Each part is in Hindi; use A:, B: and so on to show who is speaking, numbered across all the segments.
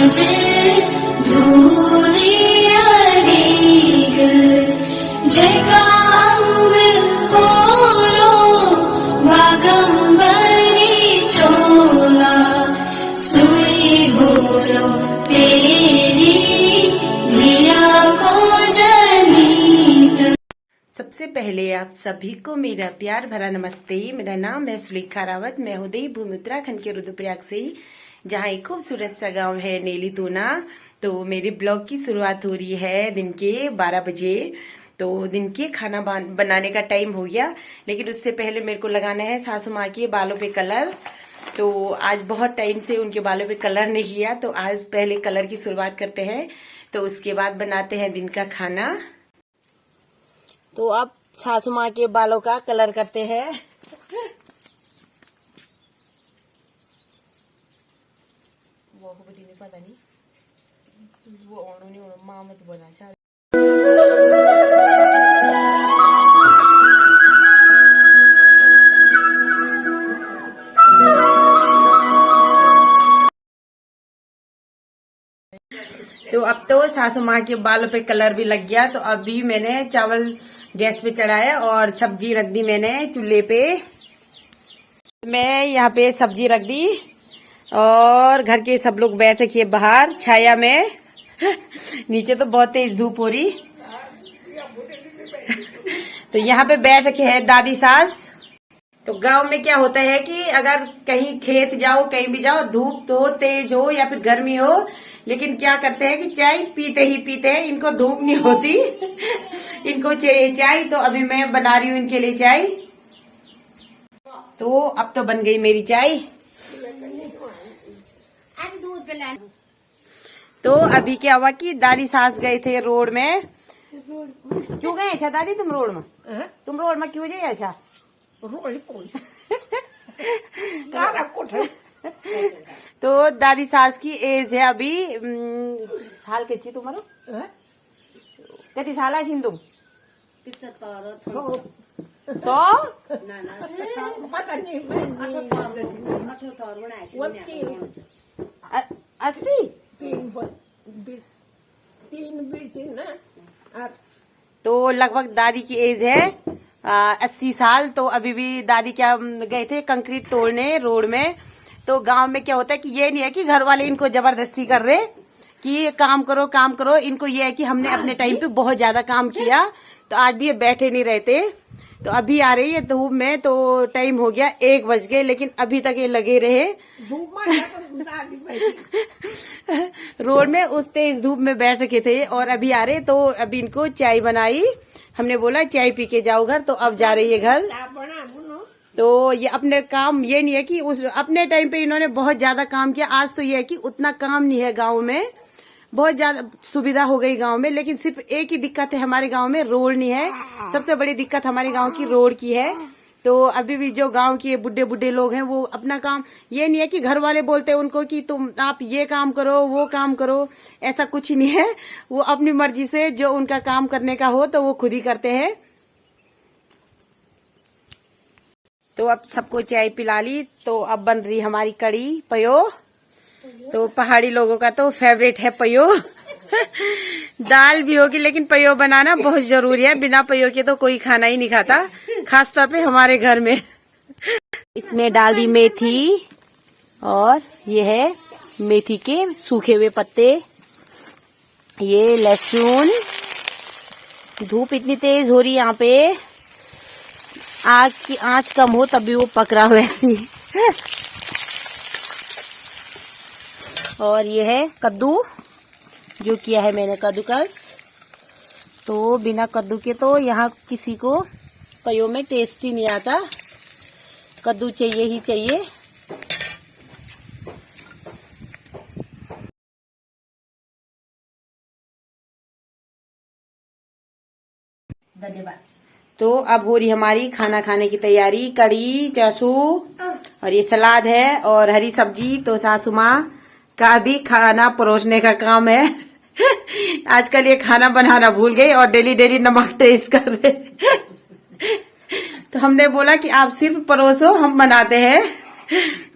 A: जे धूलियारीगल जगांग होरो वागंबरी चोला सुई होरो तेरी धिया को जनीत।
B: सबसे पहले आप सभी को मेरा प्यार भरा नमस्ते। मेरा नाम है सुलेखा रावत। मैं हूँ देवभूमि उत्तराखंड के रुद्रप्रयाग से, जहाँ एक खूबसूरत सा गांव है नेली तूना। तो मेरे ब्लॉग की शुरुआत हो रही है दिन के 12 बजे। तो दिन के खाना बनाने का टाइम हो गया, लेकिन उससे पहले मेरे को लगाना है सासू माँ के बालों पे कलर। तो आज बहुत टाइम से उनके बालों पे कलर नहीं किया, तो आज पहले कलर की शुरुआत करते हैं, तो उसके बाद बनाते हैं दिन का खाना। तो अब सासू माँ के बालों का कलर करते हैं। वो पता नहीं वो माँ मत बोला चाह। तो अब तो सासू माँ के बालों पे कलर भी लग गया। तो अभी मैंने चावल गैस पे चढ़ाया और सब्जी रख दी मैंने चूल्हे पे। मैं यहाँ पे सब्जी रख दी और घर के सब लोग बैठ रखे बाहर छाया में। नीचे तो बहुत तेज धूप हो रही। तो यहाँ पे बैठ रखे है दादी सास। तो गांव में क्या होता है कि अगर कहीं खेत जाओ कहीं भी जाओ, धूप तो तेज हो या फिर गर्मी हो, लेकिन क्या करते हैं कि चाय पीते ही पीते हैं। इनको धूप नहीं होती, इनको चाहिए चाय। तो अभी मैं बना रही हूँ इनके लिए चाय। तो अब तो बन गई मेरी चाय। तो अभी क्या हुआ कि दादी सास गए थे रोड में। क्यों गए अच्छा दादी तुम रोड में? तुम रोड में क्यों गए अच्छा? तो दादी सास की एज है अभी साल कितनी तुम्हारा? कितनी साल है तुम? 100 80 तो लगभग दादी की एज है 80 साल। तो अभी भी दादी क्या गए थे कंक्रीट तोड़ने रोड में। तो गांव में क्या होता है कि ये नहीं है कि घर वाले इनको जबरदस्ती कर रहे कि ये काम करो काम करो। इनको ये है कि हमने अपने टाइम पे बहुत ज्यादा काम किया, तो आज भी ये बैठे नहीं रहते। तो अभी आ रही है धूप में, तो टाइम हो गया 1 बज गए, लेकिन अभी तक ये लगे रहे रोड में। उस तेज धूप में बैठ रखे थे और अभी आ रहे। तो अभी इनको चाय बनाई, हमने बोला चाय पी के जाओ घर। तो अब जा रही है घर। तो ये अपने काम, ये नहीं है कि उस अपने टाइम पे इन्होंने बहुत ज्यादा काम किया। आज तो ये है कि उतना काम नहीं है गांव में, बहुत ज्यादा सुविधा हो गई गांव में। लेकिन सिर्फ एक ही दिक्कत है हमारे गांव में, रोड नहीं है। सबसे बड़ी दिक्कत हमारे गांव की रोड की है। तो अभी भी जो गांव के बुढ़े बुढ़े लोग हैं वो अपना काम, ये नहीं है कि घर वाले बोलते हैं उनको कि तुम आप ये काम करो वो काम करो, ऐसा कुछ नहीं है। वो अपनी मर्जी से जो उनका काम करने का हो तो वो खुद ही करते हैं। तो अब सबको चाय पिला ली। तो अब बन रही हमारी कड़ी पयो। तो पहाड़ी लोगों का तो फेवरेट है पयो। दाल भी होगी लेकिन पयो बनाना बहुत जरूरी है। बिना पयो के तो कोई खाना ही नहीं खाता, खासतौर पे हमारे घर में। इसमें डाल दी मेथी और ये है मेथी के सूखे हुए पत्ते, ये लहसुन। धूप इतनी तेज हो रही है यहाँ पे, आग की आंच कम हो तब भी वो पक रहा हो ऐसी। और ये है कद्दू, जो किया है मैंने कद्दूकस। तो बिना कद्दू के तो यहाँ किसी को पयो में टेस्ट ही नहीं आता, कद्दू चाहिए ही चाहिए। धन्यवाद। तो अब हो रही हमारी खाना खाने की तैयारी। कड़ी चासू और ये सलाद है और हरी सब्जी। तो सासू माँ का भी खाना परोसने का काम है। आजकल ये खाना बनाना भूल गई और डेली डेली नमक टेस्ट कर रहे। तो हमने बोला कि आप सिर्फ परोसो, हम बनाते हैं।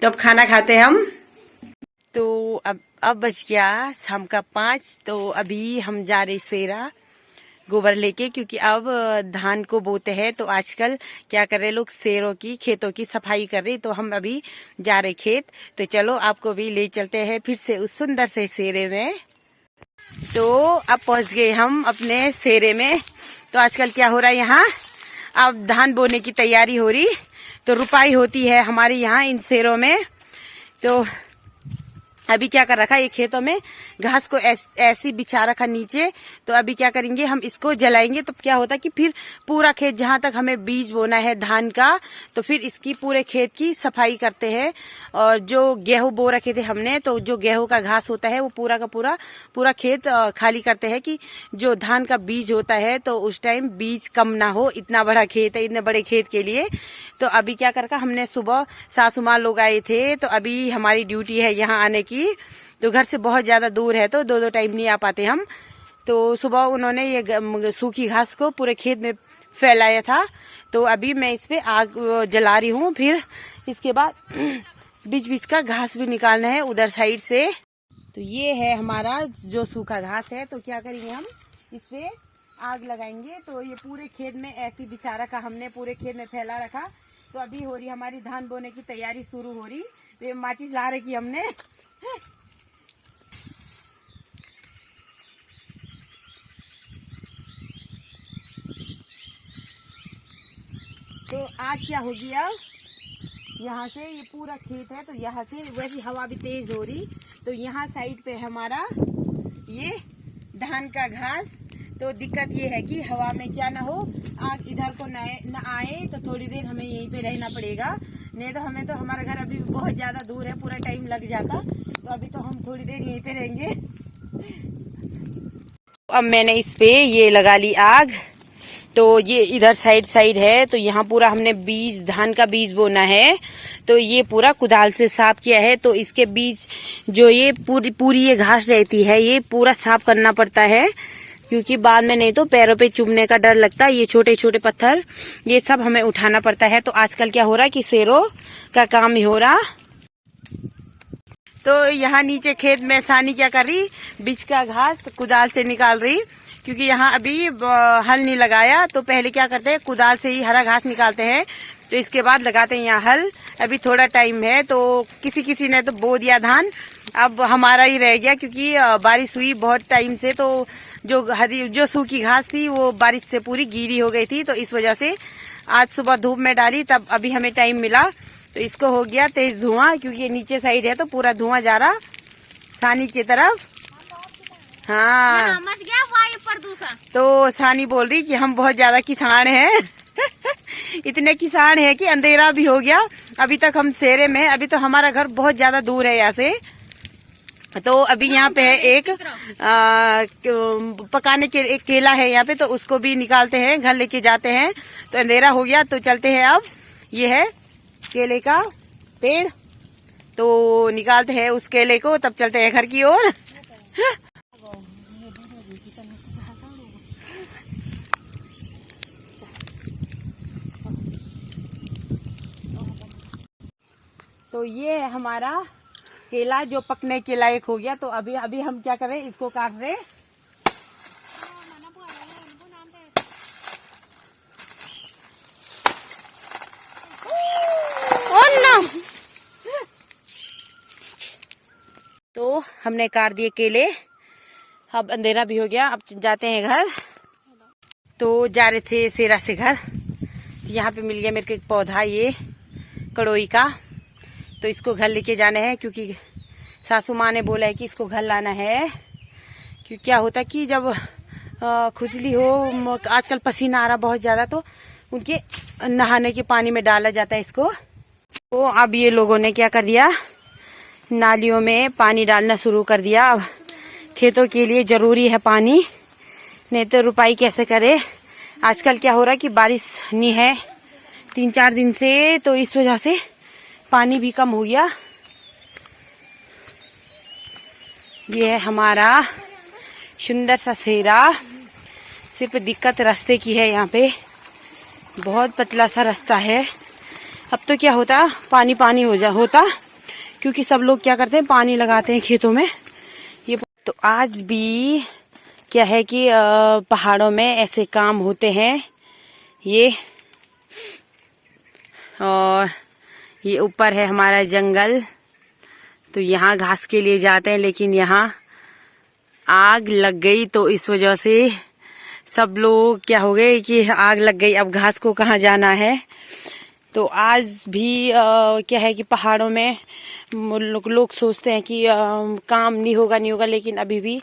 B: तो अब खाना खाते हैं हम। तो अब बज गया शाम का 5। तो अभी हम जा रहे सेरा गोबर लेके, क्योंकि अब धान को बोते हैं। तो आजकल क्या कर रहे लोग, शेरों की खेतों की सफाई कर रहे। तो हम अभी जा रहे खेत। तो चलो आपको भी ले चलते हैं फिर से उस सुंदर से सेरे में। तो अब पहुंच गए हम अपने सेरे में। तो आजकल क्या हो रहा है यहाँ, अब धान बोने की तैयारी हो रही। तो रुपाई होती है हमारे यहाँ इन सेरों में। तो अभी क्या कर रखा है, ये खेतों में घास को ऐसी बिछा रखा नीचे। तो अभी क्या करेंगे, हम इसको जलाएंगे। तो क्या होता है कि फिर पूरा खेत, जहां तक हमें बीज बोना है धान का, तो फिर इसकी पूरे खेत की सफाई करते हैं। और जो गेहूं बो रखे थे हमने, तो जो गेहूं का घास होता है वो पूरा का पूरा खेत खाली करते हैं, कि जो धान का बीज होता है तो उस टाइम बीज कम ना हो। इतना बड़ा खेत है, इतने बड़े खेत के लिए। तो अभी क्या कर, हमने सुबह सासू माँ लोग आए थे। तो अभी हमारी ड्यूटी है यहाँ आने की। तो घर से बहुत ज्यादा दूर है, तो 2-2 टाइम नहीं आ पाते हम। तो सुबह उन्होंने ये सूखी घास को पूरे खेत में फैलाया था। तो अभी मैं इस पे आग जला रही हूँ। फिर इसके बाद बीच बीच का घास भी निकालना है उधर साइड से। तो ये है हमारा जो सूखा घास है। तो क्या करेंगे, हम इस पे आग लगाएंगे। तो ये पूरे खेत में ऐसी बिछा रखा हमने, पूरे खेत में फैला रखा। तो अभी हो रही हमारी धान बोने की तैयारी शुरू हो रही। तो ये माचिस ला रखी हमने। तो आज क्या होगी, अब यहाँ से ये पूरा खेत है। तो यहाँ से वैसी हवा भी तेज हो रही। तो यहाँ साइड पे हमारा ये धान का घास। तो दिक्कत ये है कि हवा में क्या ना हो, आग इधर को न आए। तो थोड़ी देर हमें यहीं पे रहना पड़ेगा, नहीं तो हमें तो हमारा घर अभी बहुत ज्यादा दूर है, पूरा टाइम लग जाता। तो अभी तो हम थोड़ी देर यहीं पे रहेंगे। अब मैंने इस पे ये लगा ली आग। तो ये इधर साइड है। तो यहाँ पूरा हमने बीज, धान का बीज बोना है। तो ये पूरा कुदाल से साफ किया है। तो इसके बीज जो ये पूरी ये घास रहती है, ये पूरा साफ करना पड़ता है, क्योंकि बाद में नहीं तो पैरों पे चुभने का डर लगता है। ये छोटे छोटे पत्थर ये सब हमें उठाना पड़ता है। तो आजकल क्या हो रहा है कि शेरों का काम ही हो रहा। तो यहाँ नीचे खेत में सानी क्या कर रही, बीच का घास कुदाल से निकाल रही, क्योंकि यहाँ अभी हल नहीं लगाया। तो पहले क्या करते हैं, कुदाल से ही हरा घास निकालते हैं। तो इसके बाद लगाते हैं यहाँ हल। अभी थोड़ा टाइम है। तो किसी ने तो बो दिया धान, अब हमारा ही रह गया, क्योंकि बारिश हुई बहुत टाइम से। तो जो सूखी घास थी वो बारिश से पूरी गीली हो गई थी। तो इस वजह से आज सुबह धूप में डाली, तब अभी हमें टाइम मिला। तो इसको हो गया तेज धुआं, क्योंकि ये नीचे साइड है तो पूरा धुआं जा रहा सानी की तरफ। हाँ, मच गया वायु प्रदूषण। तो सानी बोल रही कि हम बहुत ज्यादा किसान हैं। इतने किसान हैं कि अंधेरा भी हो गया। अभी तक हम सेरे में, अभी तो हमारा घर बहुत ज्यादा दूर है यहाँ से। तो अभी यहाँ पे है एक पकाने के एक केला है यहाँ पे, तो उसको भी निकालते हैं, घर लेके जाते हैं। तो अंधेरा हो गया, तो चलते हैं। अब ये है केले का पेड़, तो निकालते हैं उस केले को, तब चलते हैं घर की ओर। तो ये है हमारा केला जो पकने के लायक हो गया। तो अभी हम क्या कर रहे हैं, इसको काट रहे। तो हमने काट दिए केले। अब अंधेरा भी हो गया, अब जाते हैं घर। तो जा रहे थे सेरा से घर। यहाँ पे मिल गया मेरे को एक पौधा, ये कड़ोई का। तो इसको घर लेके जाना है, क्योंकि सासू माँ ने बोला है कि इसको घर लाना है। क्योंकि क्या होता है कि जब खुजली हो, आजकल पसीना आ रहा बहुत ज्यादा, तो उनके नहाने के पानी में डाला जाता है इसको। तो अब ये लोगों ने क्या कर दिया, नालियों में पानी डालना शुरू कर दिया। अब खेतों के लिए जरूरी है पानी, नहीं तो रुपाई कैसे करे। आजकल क्या हो रहा है कि बारिश नहीं है 3-4 दिन से, तो इस वजह से पानी भी कम हो गया। ये है हमारा सुंदर सा सेरा। सिर्फ दिक्कत रास्ते की है, यहाँ पे बहुत पतला सा रास्ता है। अब तो क्या होता, पानी होता, क्योंकि सब लोग क्या करते हैं, पानी लगाते हैं खेतों में। ये तो आज भी क्या है कि पहाड़ों में ऐसे काम होते हैं ये। और ये ऊपर है हमारा जंगल, तो यहाँ घास के लिए जाते हैं, लेकिन यहाँ आग लग गई तो इस वजह से सब लोग क्या हो गए कि आग लग गई, अब घास को कहाँ जाना है। तो आज भी क्या है कि पहाड़ों में लोग सोचते हैं कि काम नहीं होगा, लेकिन अभी भी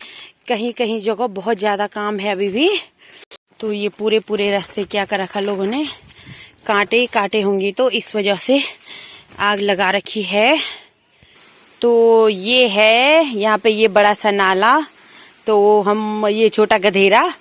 B: कहीं कहीं जगह बहुत ज्यादा काम है अभी भी। तो ये पूरे रास्ते क्या कर रखा लोगों ने, कांटे होंगे, तो इस वजह से आग लगा रखी है। तो ये है यहाँ पे ये बड़ा सा नाला, तो हम ये छोटा गधेरा।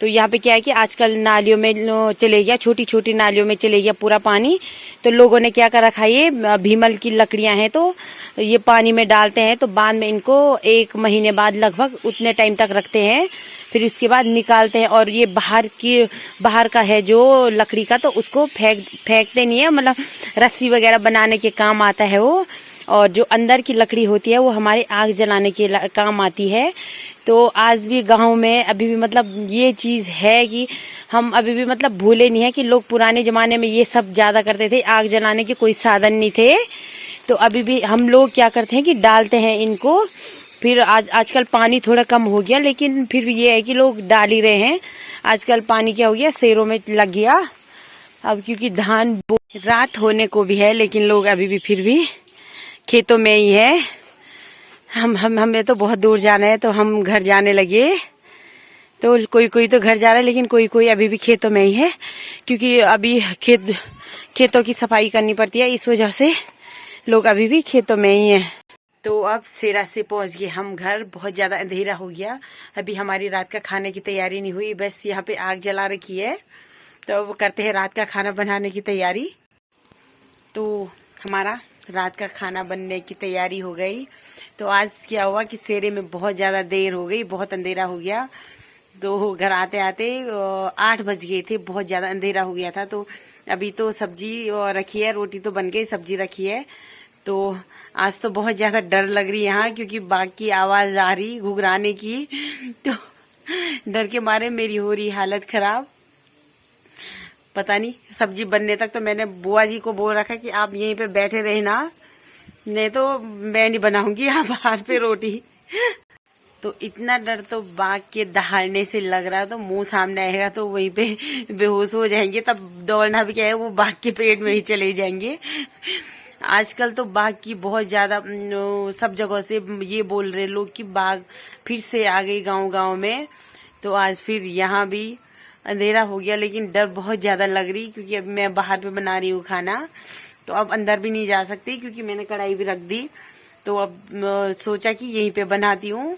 B: तो यहाँ पे क्या है कि आजकल नालियों में चले गया, छोटी छोटी नालियों में चले गया पूरा पानी। तो लोगों ने क्या कर रखा है, ये भीमल की लकड़ियां हैं, तो ये पानी में डालते हैं, तो बाद में इनको 1 महीने बाद लगभग उतने टाइम तक रखते हैं, फिर इसके बाद निकालते हैं। और ये बाहर का है जो लकड़ी का, तो उसको फेंकते नहीं है, मतलब रस्सी वगैरह बनाने के काम आता है वो। और जो अंदर की लकड़ी होती है वो हमारे आग जलाने के काम आती है। तो आज भी गांव में अभी भी मतलब ये चीज है कि हम अभी भी मतलब भूले नहीं है कि लोग पुराने जमाने में ये सब ज्यादा करते थे, आग जलाने के कोई साधन नहीं थे। तो अभी भी हम लोग क्या करते हैं कि डालते हैं इनको। फिर आजकल पानी थोड़ा कम हो गया, लेकिन फिर भी ये है कि लोग डाल ही रहे हैं। आजकल पानी क्या हो गया, शेरों में लग गया अब, क्योंकि धान रात होने को भी है, लेकिन लोग अभी भी फिर भी खेतों में ही है। हमें तो बहुत दूर जाना है, तो हम घर जाने लगे। तो कोई तो घर जा रहा है, लेकिन कोई अभी भी खेतों में ही है, क्योंकि अभी खेतों की सफाई करनी पड़ती है, इस वजह से लोग अभी भी खेतों में ही हैं। तो अब सेरा से पहुंच गए हम घर, बहुत ज्यादा अंधेरा हो गया। अभी हमारी रात का खाने की तैयारी नहीं हुई, बस यहाँ पे आग जला रखी है, तो अब करते हैं रात का खाना बनाने की तैयारी। तो हमारा रात का खाना बनने की तैयारी हो गई। तो आज क्या हुआ कि सेरे में बहुत ज्यादा देर हो गई, बहुत अंधेरा हो गया। तो घर आते आते 8 बज गए थे, बहुत ज्यादा अंधेरा हो गया था। तो अभी तो सब्जी रखी है, रोटी तो बन गई, सब्जी रखी है। तो आज तो बहुत ज्यादा डर लग रही है यहाँ, क्योंकि बाघ की आवाज आ रही घुघराने की। तो डर के मारे मेरी हो रही हालत खराब। पता नहीं सब्जी बनने तक तो मैंने बुआ जी को बोल रखा कि आप यहीं पे बैठे रहना, नहीं तो मैं नहीं बनाऊंगी यहाँ बाहर पे रोटी। तो इतना डर तो बाघ के दहाड़ने से लग रहा है, तो मुंह सामने आएगा तो वहीं पे बेहोश हो जाएंगे, तब दौड़ना भी क्या है, वो बाघ के पेट में ही चले जाएंगे। आजकल तो बाघ की बहुत ज्यादा सब जगह से ये बोल रहे लोग कि बाघ फिर से आ गई गांव में। तो आज फिर यहाँ भी अंधेरा हो गया, लेकिन डर बहुत ज्यादा लग रही, क्योंकि अब मैं बाहर पे बना रही हूँ खाना, तो अब अंदर भी नहीं जा सकती, क्योंकि मैंने कढ़ाई भी रख दी। तो अब सोचा कि यहीं पे बनाती हूँ।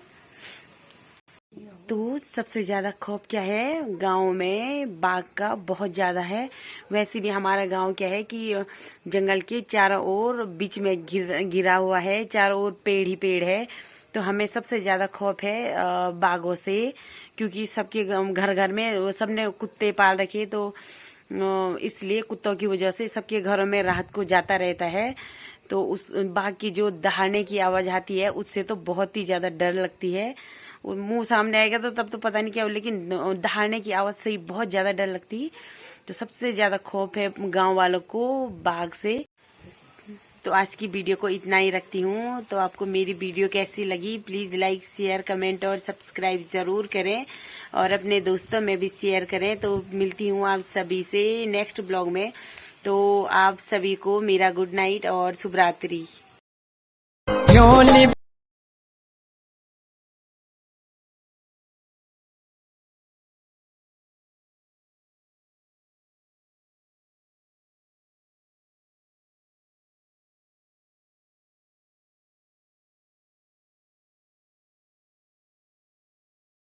B: तो सबसे ज्यादा खौफ क्या है, गांव में बाघ का बहुत ज्यादा है। वैसे भी हमारा गांव क्या है कि जंगल के चारों ओर बीच में घिरा हुआ है, चारों ओर पेड़ ही पेड़ है। तो हमें सबसे ज्यादा खौफ है बाघों से, क्योंकि सबके घर में सबने कुत्ते पाल रखे, तो इसलिए कुत्तों की वजह से सबके घरों में रात को जाता रहता है। तो उस बाघ की जो दहाड़ने की आवाज आती है, उससे तो बहुत ही ज्यादा डर लगती है। मुंह सामने आएगा तो तब तो पता नहीं क्या हो, लेकिन दहाड़ने की आवाज से ही बहुत ज्यादा डर लगती। तो सबसे ज्यादा खौफ है गांव वालों को बाघ से। तो आज की वीडियो को इतना ही रखती हूँ। तो आपको मेरी वीडियो कैसी लगी, प्लीज लाइक शेयर कमेंट और सब्सक्राइब जरूर करें, और अपने दोस्तों में भी शेयर करें। तो मिलती हूँ आप सभी से नेक्स्ट ब्लॉग में। तो आप सभी को मेरा गुड नाइट और शुभ रात्रि।